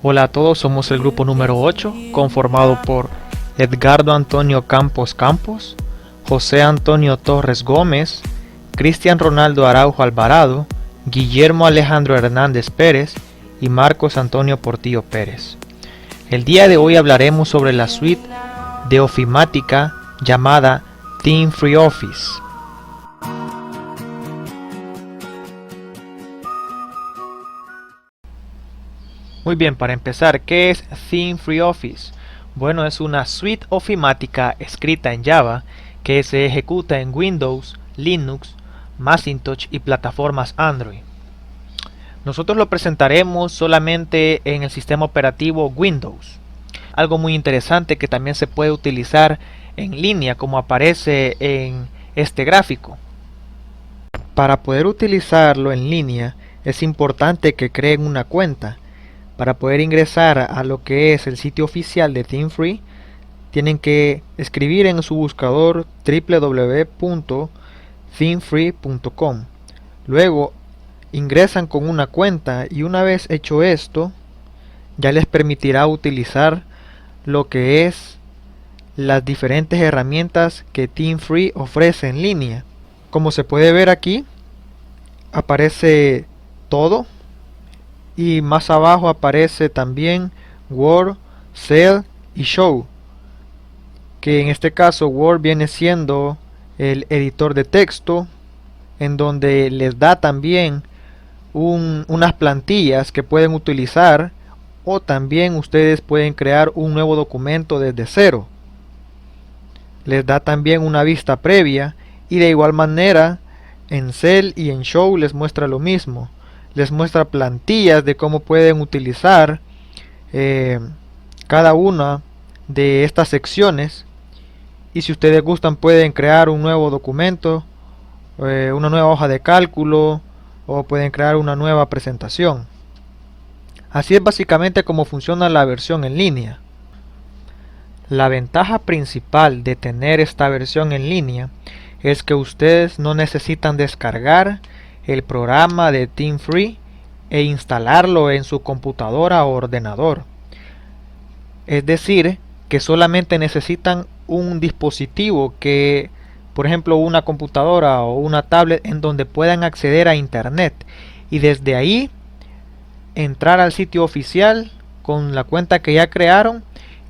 Hola a todos, somos el grupo número 8, conformado por Edgardo Antonio Campos Campos, José Antonio Torres Gómez, Cristian Ronaldo Araujo Alvarado, Guillermo Alejandro Hernández Pérez y Marcos Antonio Portillo Pérez. El día de hoy hablaremos sobre la suite de ofimática llamada Theme Free Office. Muy bien, para empezar, ¿qué es Theme Free Office? Bueno, es una suite ofimática escrita en Java que se ejecuta en Windows, Linux, Macintosh y plataformas Android. Nosotros lo presentaremos solamente en el sistema operativo Windows. Algo muy interesante que también se puede utilizar en línea, como aparece en este gráfico. Para poder utilizarlo en línea es importante que creen una cuenta. Para poder ingresar a lo que es el sitio oficial de Theme Free, tienen que escribir en su buscador www.themefree.com. Luego ingresan con una cuenta y una vez hecho esto, ya les permitirá utilizar lo que es las diferentes herramientas que Theme Free ofrece en línea. Como se puede ver aquí, aparece todo. Y más abajo aparece también Word, Excel y Show, que en este caso Word viene siendo el editor de texto, en donde les da también unas plantillas que pueden utilizar, o también ustedes pueden crear un nuevo documento desde cero. Les da también una vista previa, y de igual manera en Excel y en Show les muestra lo mismo. Les muestra plantillas de cómo pueden utilizar cada una de estas secciones, y si ustedes gustan pueden crear un nuevo documento, una nueva hoja de cálculo, o pueden crear una nueva presentación. Así es básicamente como funciona la versión en línea. La ventaja principal de tener esta versión en línea es que ustedes no necesitan descargar el programa de Theme Free e instalarlo en su computadora o ordenador. Es decir, que solamente necesitan un dispositivo que, por ejemplo, una computadora o una tablet en donde puedan acceder a internet, y desde ahí entrar al sitio oficial con la cuenta que ya crearon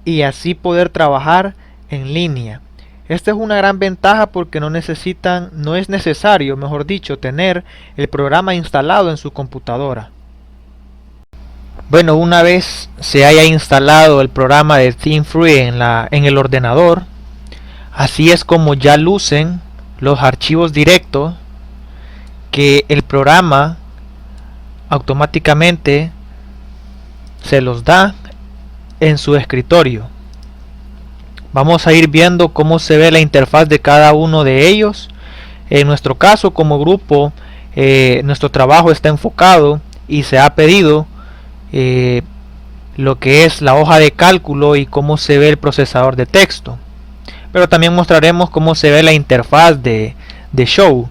y así poder trabajar en línea. Esta es una gran ventaja porque no es necesario, mejor dicho, tener el programa instalado en su computadora. Bueno, una vez se haya instalado el programa de Theme Free en el ordenador, así es como ya lucen los archivos directos que el programa automáticamente se los da en su escritorio. Vamos a ir viendo cómo se ve la interfaz de cada uno de ellos. En nuestro caso, como grupo, nuestro trabajo está enfocado y se ha pedido lo que es la hoja de cálculo y cómo se ve el procesador de texto. Pero también mostraremos cómo se ve la interfaz de Show,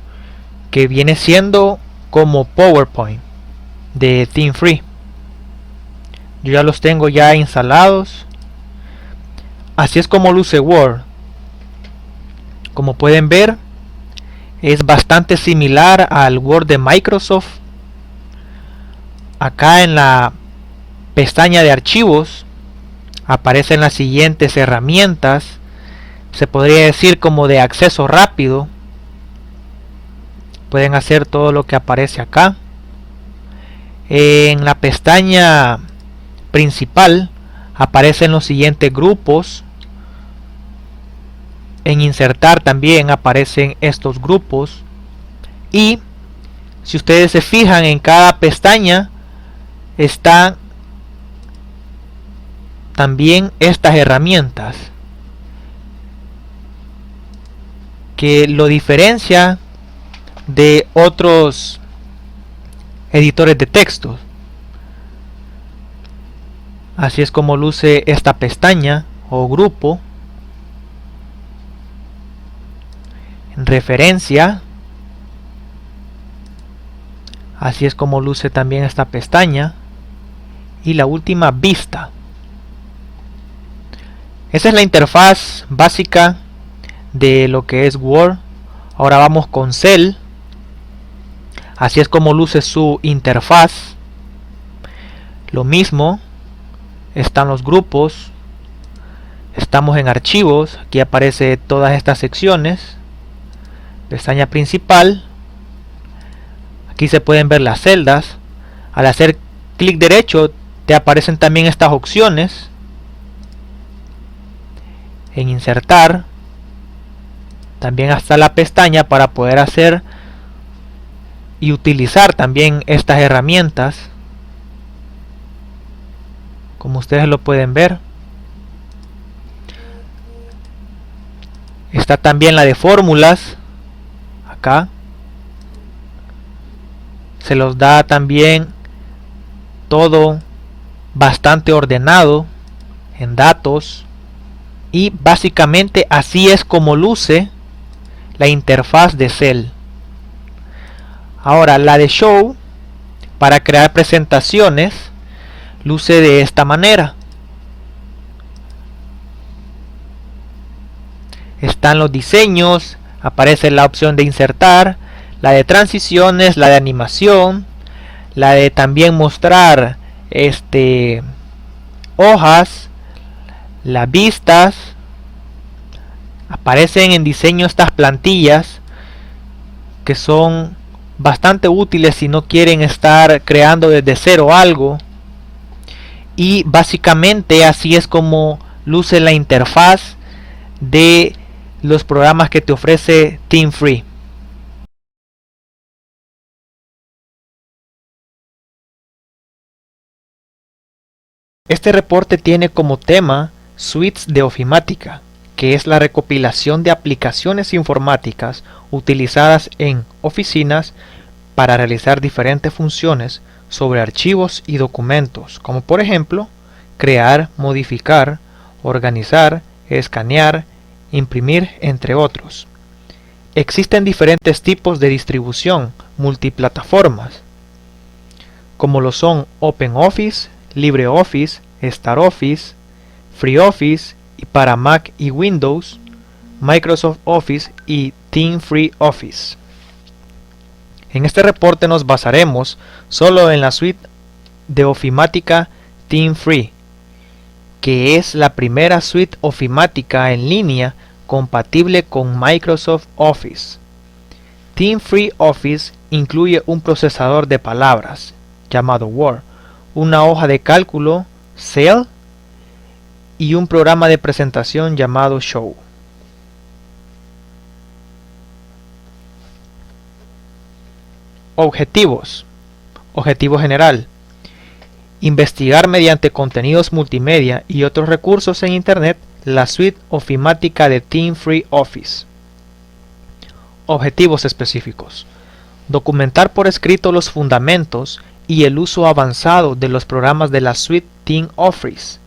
que viene siendo como PowerPoint de Theme Free. Yo ya los tengo ya instalados. Así es como luce Word. Como pueden ver, es bastante similar al Word de Microsoft. Acá en la pestaña de archivos aparecen las siguientes herramientas. Se podría decir como de acceso rápido. Pueden hacer todo lo que aparece acá. En la pestaña principal aparecen los siguientes grupos. En insertar también aparecen estos grupos, y si ustedes se fijan, en cada pestaña están también estas herramientas que lo diferencia de otros editores de textos. Así es como luce esta pestaña o grupo. En referencia, así es como luce también esta pestaña. y la última vista. Esa es la interfaz básica de lo que es Word. Ahora vamos con Excel. Así es como luce su interfaz. Lo mismo, están los grupos, estamos en archivos, aquí aparece todas estas secciones, pestaña principal, aquí se pueden ver las celdas. Al hacer clic derecho te aparecen también estas opciones. En insertar también está la pestaña para poder hacer y utilizar también estas herramientas, como ustedes lo pueden ver. Está también la de fórmulas, acá se los da también todo bastante ordenado en datos, y básicamente así es como luce la interfaz de Excel. Ahora la de Show, para crear presentaciones, luce de esta manera. Están los diseños, aparece la opción de insertar, la de transiciones, la de animación, la de también mostrar hojas, las vistas. Aparecen en diseño estas plantillas que son bastante útiles si no quieren estar creando desde cero algo. Y básicamente así es como luce la interfaz de los programas que te ofrece Theme Free. Este reporte tiene como tema Suites de Ofimática, que es la recopilación de aplicaciones informáticas utilizadas en oficinas para realizar diferentes funciones sobre archivos y documentos, como por ejemplo crear, modificar, organizar, escanear, imprimir, entre otros. Existen diferentes tipos de distribución multiplataformas, como lo son OpenOffice, LibreOffice, StarOffice, FreeOffice, y para Mac y Windows, Microsoft Office y Theme Free Office. En este reporte nos basaremos solo en la suite de ofimática Theme Free, que es la primera suite ofimática en línea compatible con Microsoft Office. Theme Free Office incluye un procesador de palabras llamado Word, una hoja de cálculo Excel y un programa de presentación llamado Show. Objetivos. Objetivo general: investigar mediante contenidos multimedia y otros recursos en Internet la suite ofimática de Theme Free Office. Objetivos específicos: documentar por escrito los fundamentos y el uso avanzado de los programas de la suite Theme Office,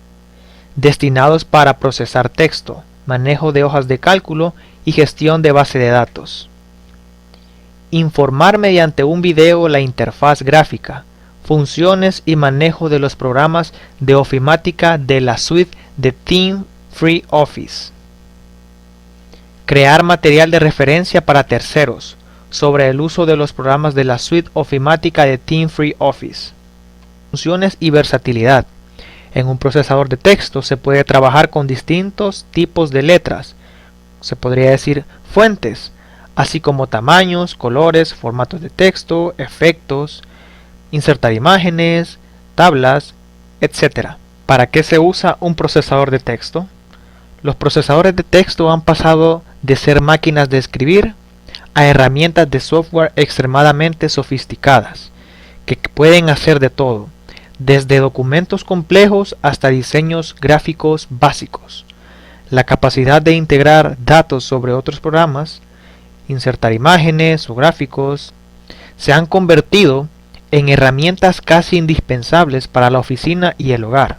destinados para procesar texto, manejo de hojas de cálculo y gestión de base de datos. Informar mediante un video la interfaz gráfica, funciones y manejo de los programas de ofimática de la suite de Theme Free Office. Crear material de referencia para terceros sobre el uso de los programas de la suite ofimática de Theme Free Office. Funciones y versatilidad. En un procesador de texto se puede trabajar con distintos tipos de letras, se podría decir fuentes, así como tamaños, colores, formatos de texto, efectos, insertar imágenes, tablas, etc. ¿Para qué se usa un procesador de texto? Los procesadores de texto han pasado de ser máquinas de escribir a herramientas de software extremadamente sofisticadas, que pueden hacer de todo, desde documentos complejos hasta diseños gráficos básicos. La capacidad de integrar datos sobre otros programas, insertar imágenes o gráficos, se han convertido en herramientas casi indispensables para la oficina y el hogar.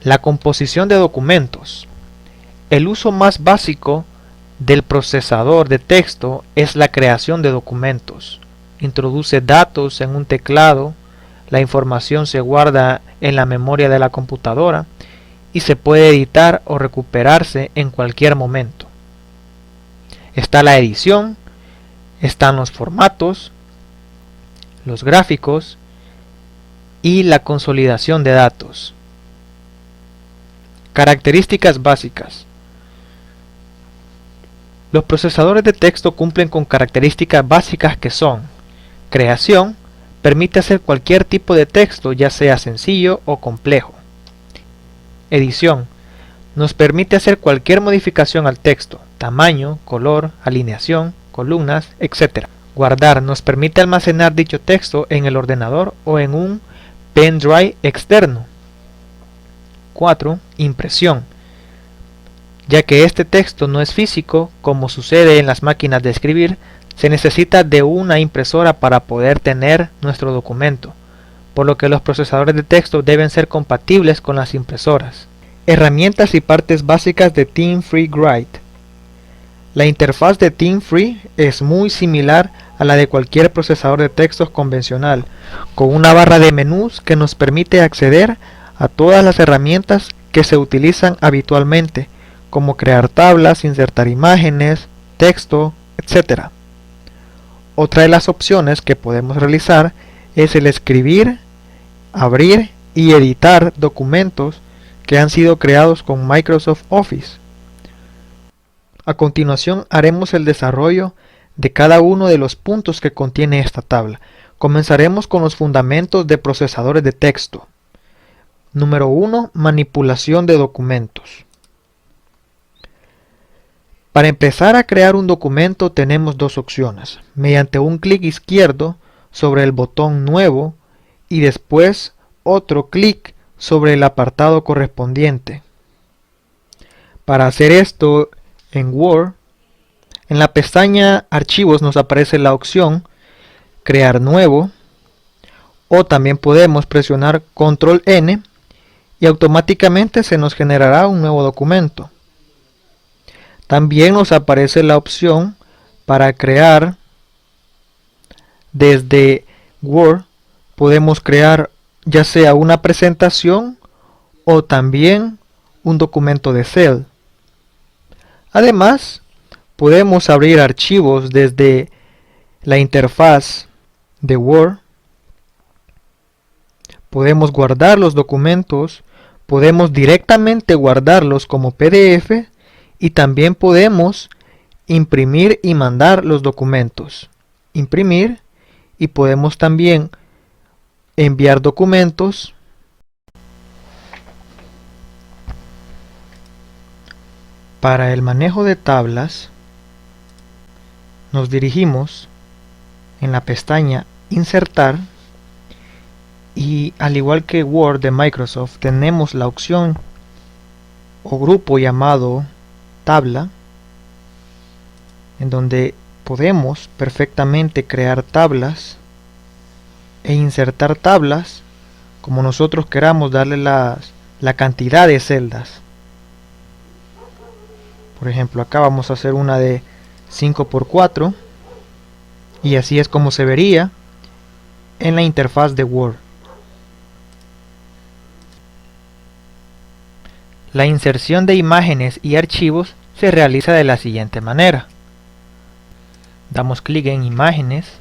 La composición de documentos. El uso más básico del procesador de texto es la creación de documentos. Introduce datos en un teclado La información se guarda en la memoria de la computadora y se puede editar o recuperarse en cualquier momento. Está la edición, están los formatos, los gráficos y la consolidación de datos. Características básicas. Los procesadores de texto cumplen con características básicas que son: creación, permite hacer cualquier tipo de texto, ya sea sencillo o complejo. Edición, nos permite hacer cualquier modificación al texto, tamaño, color, alineación, columnas, etc. Guardar, nos permite almacenar dicho texto en el ordenador o en un pendrive externo. 4. Impresión, ya que este texto no es físico, como sucede en las máquinas de escribir, se necesita de una impresora para poder tener nuestro documento, por lo que los procesadores de texto deben ser compatibles con las impresoras. Herramientas y partes básicas de Theme Free Write. La interfaz de Theme Free es muy similar a la de cualquier procesador de textos convencional, con una barra de menús que nos permite acceder a todas las herramientas que se utilizan habitualmente, como crear tablas, insertar imágenes, texto, etc. Otra de las opciones que podemos realizar es el escribir, abrir y editar documentos que han sido creados con Microsoft Office. A continuación haremos el desarrollo de cada uno de los puntos que contiene esta tabla. Comenzaremos con los fundamentos de procesadores de texto. Número 1. Manipulación de documentos. Para empezar a crear un documento tenemos dos opciones: mediante un clic izquierdo sobre el botón Nuevo y después otro clic sobre el apartado correspondiente. Para hacer esto en Word, en la pestaña Archivos nos aparece la opción Crear Nuevo, o también podemos presionar Control N y automáticamente se nos generará un nuevo documento. También nos aparece la opción para crear desde Word. Podemos crear ya sea una presentación o también un documento de Excel. Además, podemos abrir archivos desde la interfaz de Word. Podemos guardar los documentos, podemos directamente guardarlos como PDF y también podemos imprimir y mandar los documentos. Imprimir, y podemos también enviar documentos. Para el manejo de tablas, nos dirigimos en la pestaña Insertar y al igual que Word de Microsoft tenemos la opción o grupo llamado Tabla, en donde podemos perfectamente crear tablas e insertar tablas como nosotros queramos, darle la cantidad de celdas. Por ejemplo, acá vamos a hacer una de 5×4 y así es como se vería en la interfaz de Word. La inserción de imágenes y archivos se realiza de la siguiente manera. Damos clic en Imágenes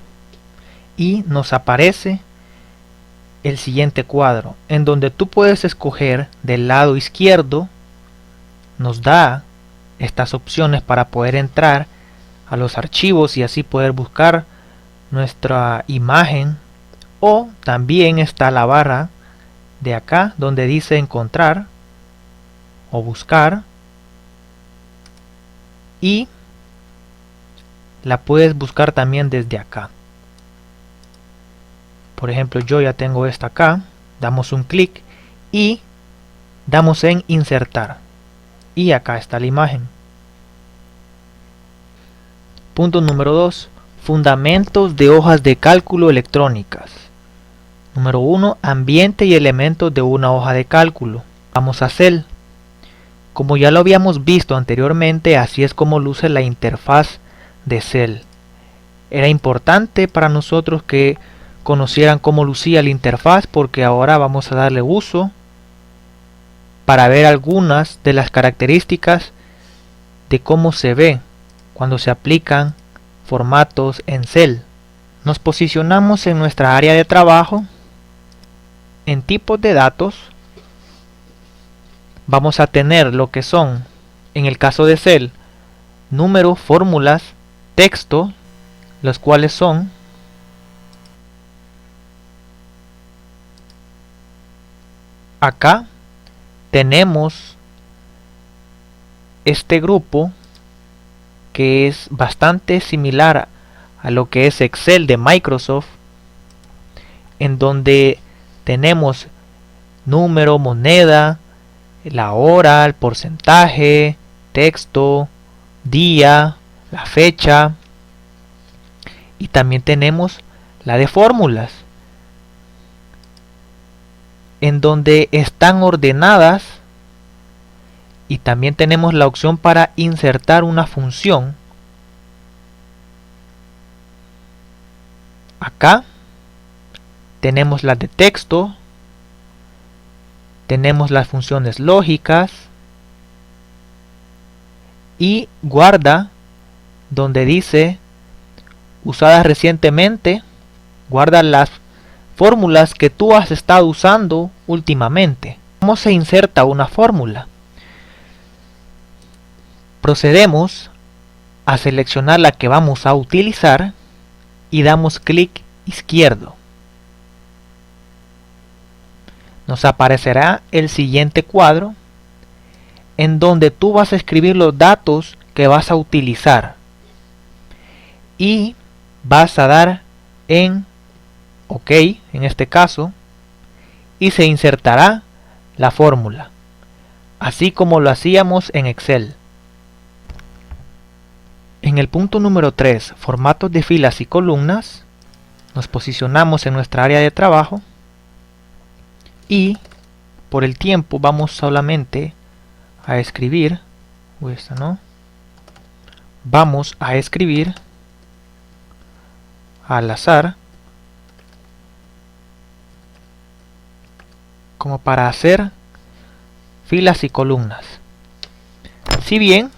y nos aparece el siguiente cuadro, en donde tú puedes escoger del lado izquierdo. Nos da estas opciones para poder entrar a los archivos y así poder buscar nuestra imagen, o también está la barra de acá donde dice encontrar o buscar, y la puedes buscar también desde acá. Por ejemplo, yo ya tengo esta acá. Damos un clic y damos en insertar y acá está la imagen. Punto número 2. Fundamentos de hojas de cálculo electrónicas. Número 1. Ambiente y elementos de una hoja de cálculo. Vamos a Cell. Como ya lo habíamos visto anteriormente, así es como luce la interfaz de Cell. Era importante para nosotros que conocieran cómo lucía la interfaz, porque ahora vamos a darle uso para ver algunas de las características de cómo se ve cuando se aplican formatos en Excel. Nos posicionamos en nuestra área de trabajo. En tipos de datos vamos a tener lo que son, en el caso de Excel, números, fórmulas, texto, los cuales son acá tenemos este grupo que es bastante similar a lo que es Excel de Microsoft, en donde tenemos número, moneda, la hora, el porcentaje, texto, día, la fecha, y también tenemos la de fórmulas, en donde están ordenadas, y también tenemos la opción para insertar una función. Acá tenemos las de texto, tenemos las funciones lógicas y guarda, donde dice usadas recientemente, guarda las fórmulas que tú has estado usando últimamente. ¿Cómo se inserta una fórmula? Procedemos a seleccionar la que vamos a utilizar y damos clic izquierdo. Nos aparecerá el siguiente cuadro en donde tú vas a escribir los datos que vas a utilizar y vas a dar en OK en este caso, y se insertará la fórmula, así como lo hacíamos en Excel. En el punto número 3, formatos de filas y columnas, nos posicionamos en nuestra área de trabajo y por el tiempo vamos solamente a escribir, vamos a escribir al azar, como para hacer filas y columnas. Si bien,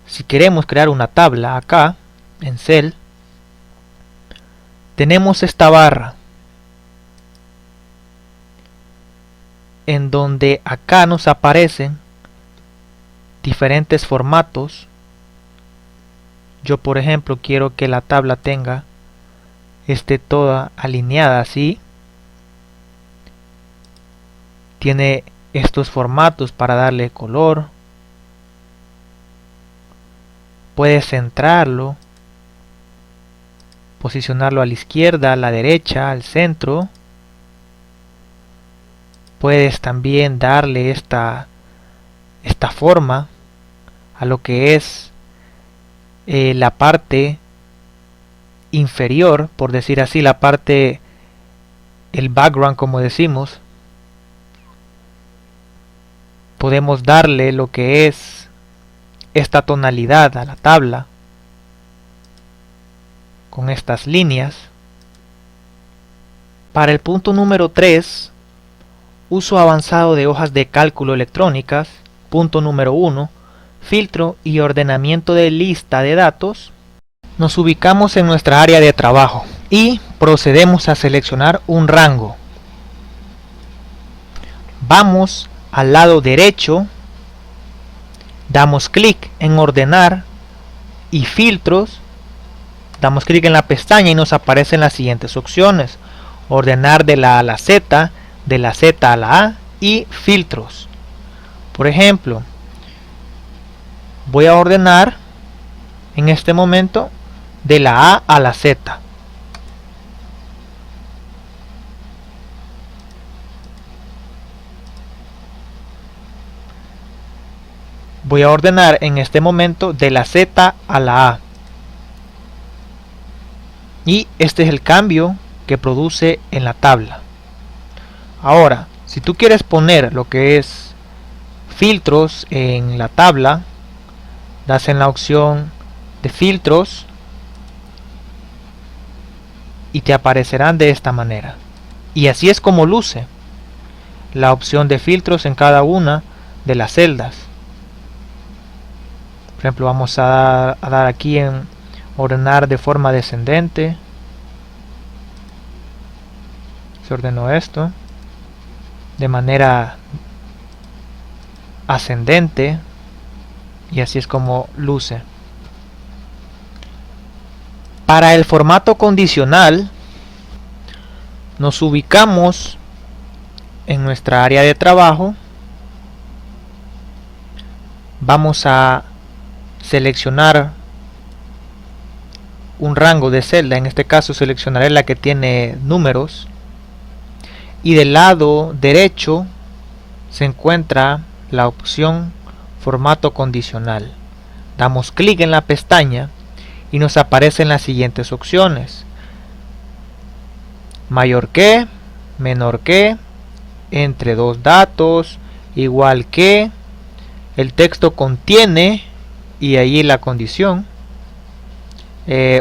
si queremos crear una tabla acá en Excel, tenemos esta barra en donde acá nos aparecen diferentes formatos. Yo, por ejemplo, quiero que la tabla esté toda alineada así. Tiene estos formatos para darle color. Puedes centrarlo, posicionarlo a la izquierda, a la derecha, al centro. Puedes también darle esta forma a lo que es la parte inferior, por decir así, la parte, el background como decimos. Podemos darle lo que es esta tonalidad a la tabla con estas líneas. Para el punto número 3, uso avanzado de hojas de cálculo electrónicas. Punto número 1, filtro y ordenamiento de lista de datos. Nos ubicamos en nuestra área de trabajo y procedemos a seleccionar un rango. Vamos al lado derecho, damos clic en ordenar y filtros, damos clic en la pestaña y nos aparecen las siguientes opciones: ordenar de la A a la Z, de la Z a la A y filtros. Por ejemplo, voy a ordenar en este momento de la A a la Z. Voy a ordenar en este momento de la Z a la A. Y este es el cambio que produce en la tabla. Ahora, si tú quieres poner lo que es filtros en la tabla, das en la opción de filtros y te aparecerán de esta manera. Y así es como luce la opción de filtros en cada una de las celdas. Por ejemplo, vamos a dar aquí en ordenar de forma descendente. Se ordenó esto de manera ascendente y así es como luce. Para el formato condicional nos ubicamos en nuestra área de trabajo. Vamos a seleccionar un rango de celda, en este caso seleccionaré la que tiene números, y del lado derecho se encuentra la opción formato condicional. Damos clic en la pestaña y nos aparecen las siguientes opciones: mayor que, menor que, entre dos datos, igual que, el texto contiene, y ahí la condición,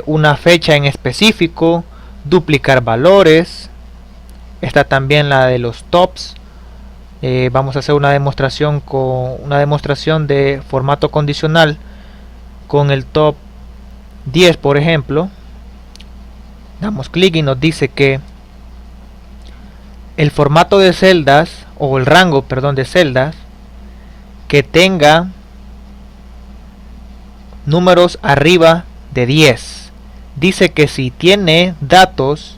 una fecha en específico, duplicar valores. Está también la de los tops. Vamos a hacer una demostración de formato condicional con el top 10, por ejemplo. Damos clic y nos dice que el formato de celdas, o el rango, perdón, de celdas que tenga números arriba de 10. Dice que si tiene datos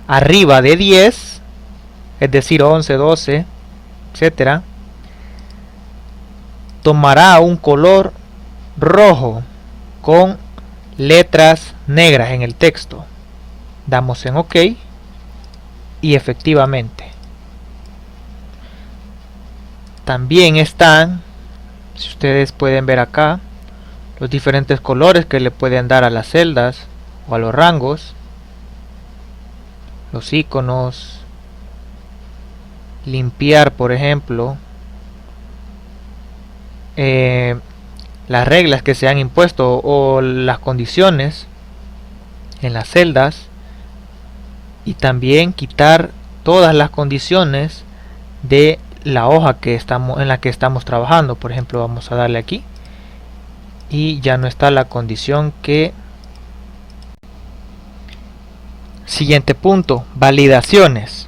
arriba de 10, es decir 11, 12, etcétera, tomará un color rojo con letras negras en el texto. Damos en OK y efectivamente también están, si ustedes pueden ver acá, los diferentes colores que le pueden dar a las celdas o a los rangos, los iconos, limpiar, por ejemplo, las reglas que se han impuesto o las condiciones en las celdas, y también quitar todas las condiciones de la hoja en la que estamos trabajando. Por ejemplo, vamos a darle aquí y ya no está la condición que... Siguiente punto, validaciones.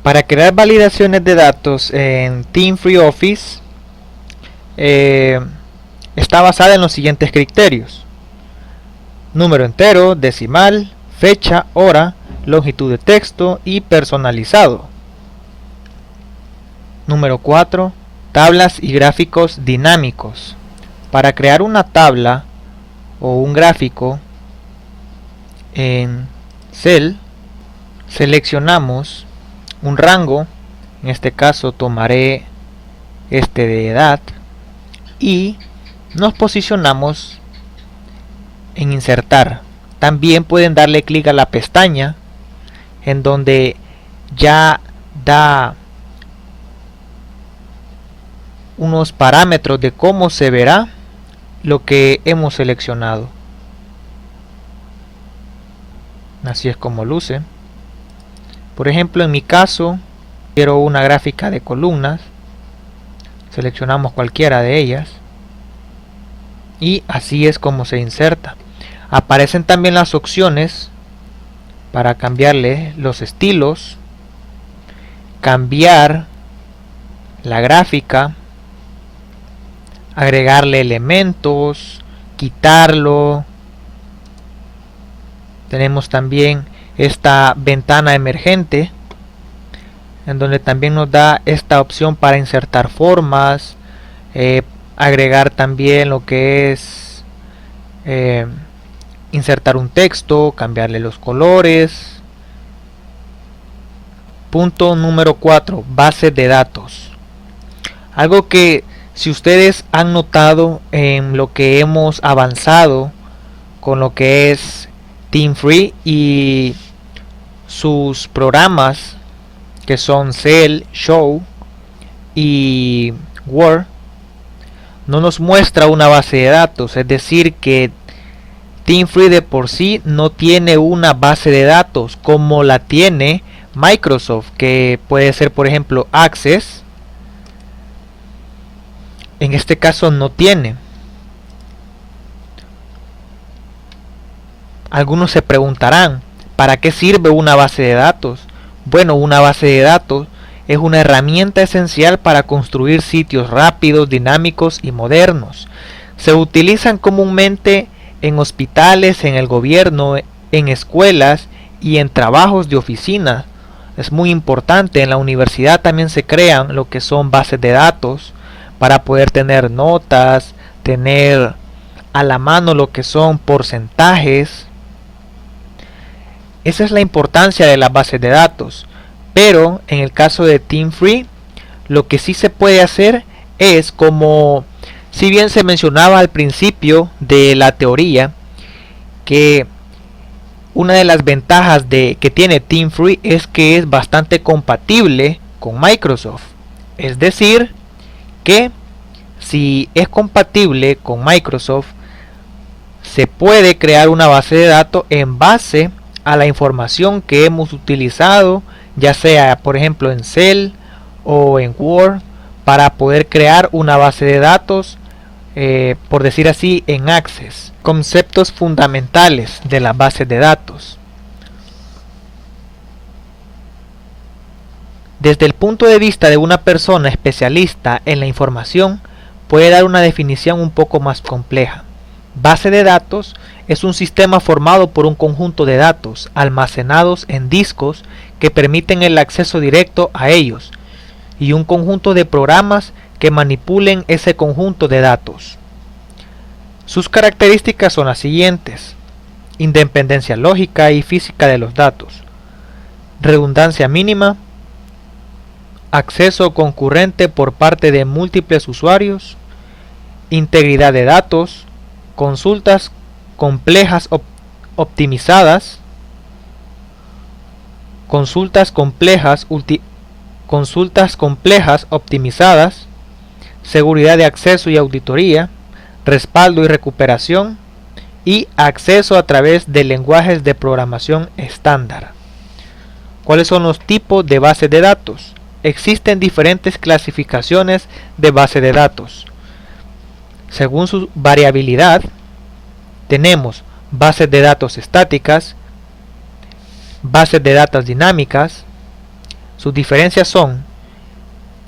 Para crear validaciones de datos en Theme Free Office, está basada en los siguientes criterios: número entero, decimal, fecha, hora, longitud de texto y personalizado. Número 4, tablas y gráficos dinámicos. Para crear una tabla o un gráfico en Cell, seleccionamos un rango, en este caso tomaré este de edad, y nos posicionamos en insertar. También pueden darle clic a la pestaña en donde ya da unos parámetros de cómo se verá lo que hemos seleccionado. Así es como luce. Por ejemplo, en mi caso quiero una gráfica de columnas. Seleccionamos cualquiera de ellas y así es como se inserta. Aparecen también las opciones para cambiarle los estilos, cambiar la gráfica, agregarle elementos, quitarlo. Tenemos también esta ventana emergente en donde también nos da esta opción para insertar formas, agregar también lo que es insertar un texto, cambiarle los colores. Punto número 4, base de datos. Algo que, si ustedes han notado en lo que hemos avanzado con lo que es Theme Free y sus programas que son Cell, Show y Word, no nos muestra una base de datos. Es decir, que TeamFree de por sí no tiene una base de datos como la tiene Microsoft, que puede ser por ejemplo Access. En este caso no tiene. Algunos se preguntarán, ¿para qué sirve una base de datos? Bueno, una base de datos es una herramienta esencial para construir sitios rápidos, dinámicos y modernos. Se utilizan comúnmente en hospitales, en el gobierno, en escuelas y en trabajos de oficina. Es muy importante. En la universidad también se crean lo que son bases de datos para poder tener notas, tener a la mano lo que son porcentajes. Esa es la importancia de las bases de datos. Pero en el caso de TeamFree, lo que sí se puede hacer es, como si bien se mencionaba al principio de la teoría, que una de las ventajas que tiene TeamFree es que es bastante compatible con Microsoft. Es decir, que si es compatible con Microsoft, se puede crear una base de datos en base a la información que hemos utilizado, ya sea por ejemplo en Excel o en Word, para poder crear una base de datos, por decir así, en Access. Conceptos fundamentales de las bases de datos. Desde el punto de vista de una persona especialista en la información, puede dar una definición un poco más compleja. Base de datos es un sistema formado por un conjunto de datos almacenados en discos que permiten el acceso directo a ellos, y un conjunto de programas que manipulen ese conjunto de datos. Sus características son las siguientes: independencia lógica y física de los datos, redundancia mínima, acceso concurrente por parte de múltiples usuarios, integridad de datos, consultas complejas optimizadas, consultas complejas optimizadas, seguridad de acceso y auditoría, respaldo y recuperación, y acceso a través de lenguajes de programación estándar. ¿Cuáles son los tipos de bases de datos? Existen diferentes clasificaciones de base de datos. Según su variabilidad, tenemos bases de datos estáticas, bases de datos dinámicas. Sus diferencias son: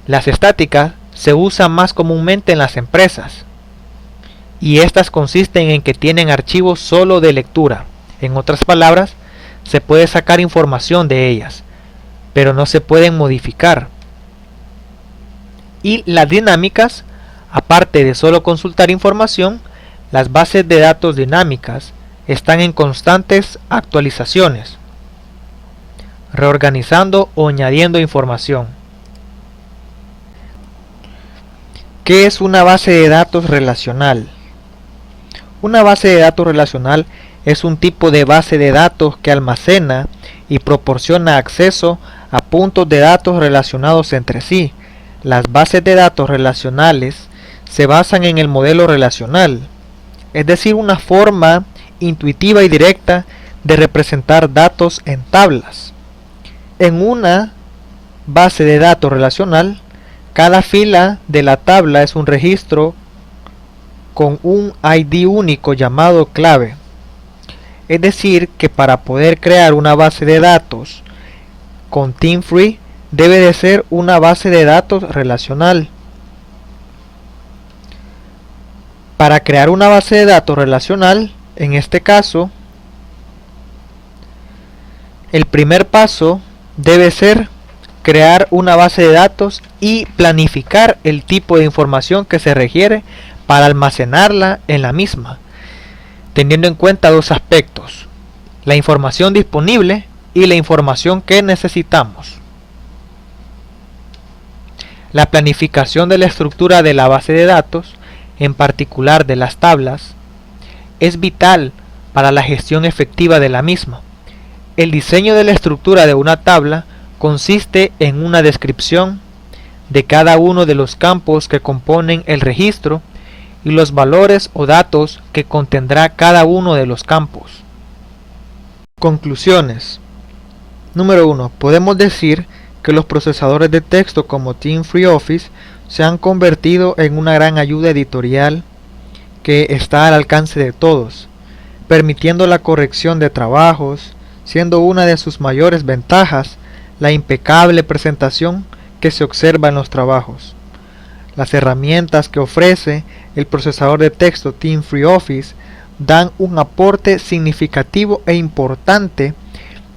las estáticas se usan más comúnmente en las empresas, y estas consisten en que tienen archivos solo de lectura. En otras palabras, se puede sacar información de ellas, pero no se pueden modificar. Y las dinámicas, aparte de solo consultar información, las bases de datos dinámicas están en constantes actualizaciones, reorganizando o añadiendo información. ¿Qué es una base de datos relacional? Una base de datos relacional es un tipo de base de datos que almacena y proporciona acceso a puntos de datos relacionados entre sí. Las bases de datos relacionales se basan en el modelo relacional, es decir, una forma intuitiva y directa de representar datos en tablas. En una base de datos relacional, cada fila de la tabla es un registro con un ID único llamado clave. Es decir, que para poder crear una base de datos con TeamFree debe de ser una base de datos relacional. Para crear una base de datos relacional, en este caso, el primer paso debe ser crear una base de datos y planificar el tipo de información que se requiere para almacenarla en la misma, teniendo en cuenta dos aspectos: la información disponible y la información que necesitamos. La planificación de la estructura de la base de datos, en particular de las tablas, es vital para la gestión efectiva de la misma. El diseño de la estructura de una tabla consiste en una descripción de cada uno de los campos que componen el registro y los valores o datos que contendrá cada uno de los campos. Conclusiones. Número 1. Podemos decir que los procesadores de texto como Team Free Office se han convertido en una gran ayuda editorial que está al alcance de todos, permitiendo la corrección de trabajos, siendo una de sus mayores ventajas la impecable presentación que se observa en los trabajos. Las herramientas que ofrece el procesador de texto Team Free Office dan un aporte significativo e importante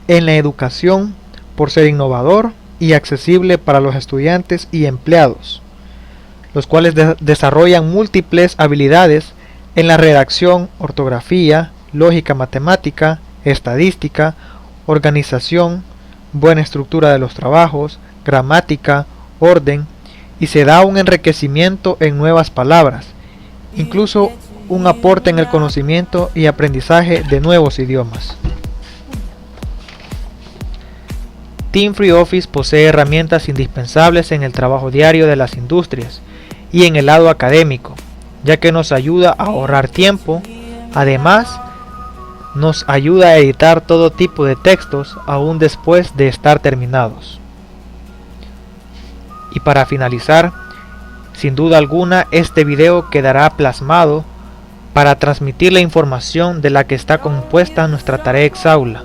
en la educación por ser innovador y accesible para los estudiantes y empleados, los cuales desarrollan múltiples habilidades en la redacción, ortografía, lógica matemática, estadística, organización, buena estructura de los trabajos, gramática, orden, y se da un enriquecimiento en nuevas palabras, incluso un aporte en el conocimiento y aprendizaje de nuevos idiomas. Team Free Office posee herramientas indispensables en el trabajo diario de las industrias y en el lado académico, ya que nos ayuda a ahorrar tiempo. Además, nos ayuda a editar todo tipo de textos aún después de estar terminados. Y para finalizar, sin duda alguna este video quedará plasmado para transmitir la información de la que está compuesta nuestra tarea Exaula.